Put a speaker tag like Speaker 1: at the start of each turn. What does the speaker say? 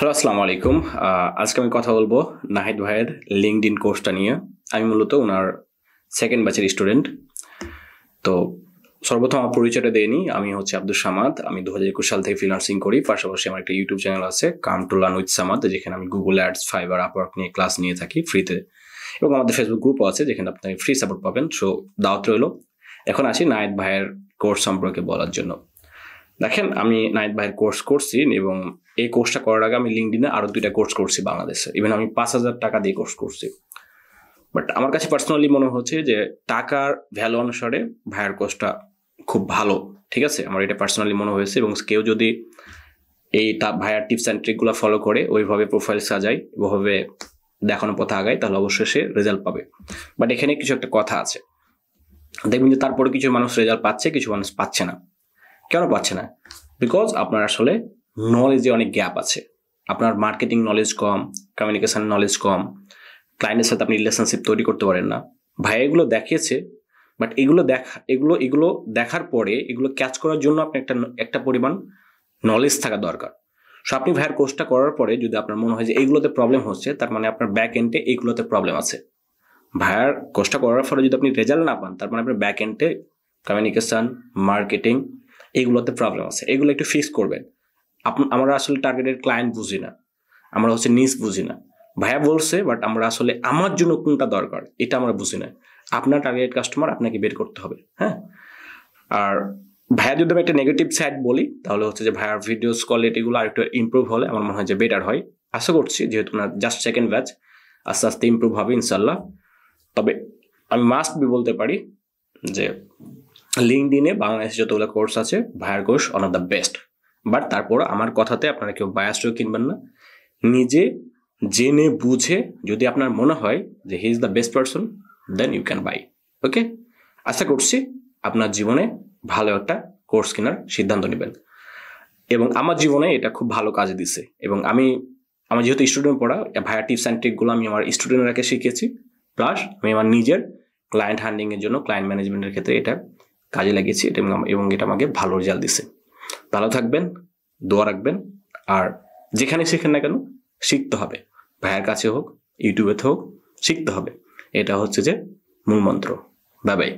Speaker 1: Hello, আসসালামু আলাইকুম। আজকে আমি কথা বলবো নাহিদ ভাইয়ের লিঙ্কডইন কোর্সটা নিয়ে। আমি মূলত ওনার সেকেন্ড ব্যাচের স্টুডেন্ট। তো সর্বপ্রথম আমার পরিচয়টা দিয়ে নিই। আমি হচ্ছে আব্দুল সামাদ। আমি 2021 সাল থেকে ফ্রিল্যান্সিং করি। পাশাপাশি আমার একটা ইউটিউব চ্যানেল আছে, come to learn with Samad, যেখানে আমি গুগল অ্যাডস, ফাইবার, আপওয়ার্ক নিয়ে ক্লাস নিয়ে থাকি ফ্রিতে। এবং আমাদের ফেসবুক গ্রুপও আছে, যেখানে আপনি ফ্রি সাপোর্ট পাবেন। সো দাওয়াত রইল। এখন আসি নাহিদ ভাইয়ের কোর্স সম্পর্কে বলার জন্য। দেখেন, আমি নাহিদ ভাইয়ের কোর্স করছি এবং এই কোর্সটা করার আগে আমি লিঙ্কডইনে আরো 2টা কোর্স করছি বাংলাদেশে। ইভেন আমি 5,000 টাকা দিয়ে কোর্স করছি। বাট আমার কাছে পার্সোনালি মনে হচ্ছে যে টাকার ভ্যালু অনুসারে ভাইয়ের কোর্সটা খুব ভালো। ঠিক আছে, আমার এটা পার্সোনালি মনে হয়েছে। এবং কেউ যদি এই ভাইয়ার টিপস অ্যান্ড ট্রিকগুলো ফলো করে, ওইভাবে প্রোফাইল সাজায়, ওইভাবে দেখানোর পথে আগায়, তাহলে অবশ্যই সে রেজাল্ট পাবে। বাট এখানে কিছু একটা কথা আছে। দেখবেন যে তারপরে কিছু মানুষ রেজাল্ট পাচ্ছে, কিছু মানুষ পাচ্ছে না। কেন পাচ্ছে না? বিকজ আপনার আসলে নলেজে অনেক গ্যাপ আছে। আপনার মার্কেটিং নলেজ কম, কমিউনিকেশন নলেজ কম, ক্লায়েন্টের সাথে আপনি রিলেশনশিপ তৈরি করতে পারেন না। ভাই এগুলো দেখিয়েছে, বাট এগুলো দেখার পরে এগুলো ক্যাচ করার জন্য আপনি একটা পরিমাণ নলেজ থাকা দরকার। সো আপনি ভাইয়ের কোর্সটা করার পরে যদি আপনার মনে হয় যে এইগুলোতে প্রবলেম হচ্ছে, তার মানে আপনার ব্যাক এন্ডে এইগুলোতে প্রবলেম আছে। ভাইয়ার কোর্সটা করার ফলে যদি আপনি রেজাল্ট না পান, তার মানে আপনার ব্যাক এন্ডে কমিউনিকেশন, মার্কেটিং, এইগুলোতে প্রবলেম আছে। এগুলো একটু ফিক্স করবেন। আমরা আসলে টার্গেটেড ক্লায়েন্ট বুঝি না, আমরা হচ্ছে নিজ বুঝি না। ভাইয়া বলছে, বাট আমরা আসলে আমার জন্য কোনটা দরকার এটা আমরা বুঝি না। আপনার টার্গেটেড কাস্টমার আপনাকে বের করতে হবে। হ্যাঁ, আর ভাইয়া যদি আমি একটা নেগেটিভ সাইড বলি, তাহলে হচ্ছে যে ভাইয়ার ভিডিওস কোয়ালিটিগুলো আর একটু ইমপ্রুভ হলে আমার মনে হয় যে বেটার হয়। আশা করছি, যেহেতু না জাস্ট সেকেন্ড ব্যাচ, আস্তে আস্তে ইমপ্রুভ হবে ইনশাল্লাহ। তবে আমি মাস্ট বি বলতে পারি যে লিঙ্কডইনে বাংলাদেশে যতগুলো কোর্স আছে, ভাইয়ার course one of the best. But তারপর আমার কথাতে আপনারা কেউ বায়াসও কিনবেন না। নিজে জেনে বুঝে যদি আপনার মনে হয় যে he is the best person, then you can buy. Okay, আশা করছি আপনার জীবনে ভালো একটা কোর্স কেনার সিদ্ধান্ত নেবেন। এবং আমার জীবনে এটা খুব ভালো কাজে দিছে। এবং আমার যেহেতু স্টুডেন্ট পড়া, ভাইয়া টিপস অ্যান্ড ট্রিকগুলো আমি আমার স্টুডেন্টরাকে শিখিয়েছি। প্লাস আমি আমার নিজের ক্লায়েন্ট হ্যান্ডলিংয়ের জন্য, ক্লায়েন্ট ম্যানেজমেন্টের ক্ষেত্রে এটা কাজে লাগিয়েছি, এবং এটা আমাকে ভালো রেজাল্ট দিছে। ভালো থাকবেন, দোয়া রাখবেন। আর যেখানে শেখেন না কেন, শিখতে হবে। ভাইয়ের কাছে হোক, ইউটিউবে হোক, শিখতে হবে। এটা হচ্ছে যে মূল মন্ত্র। Bye bye.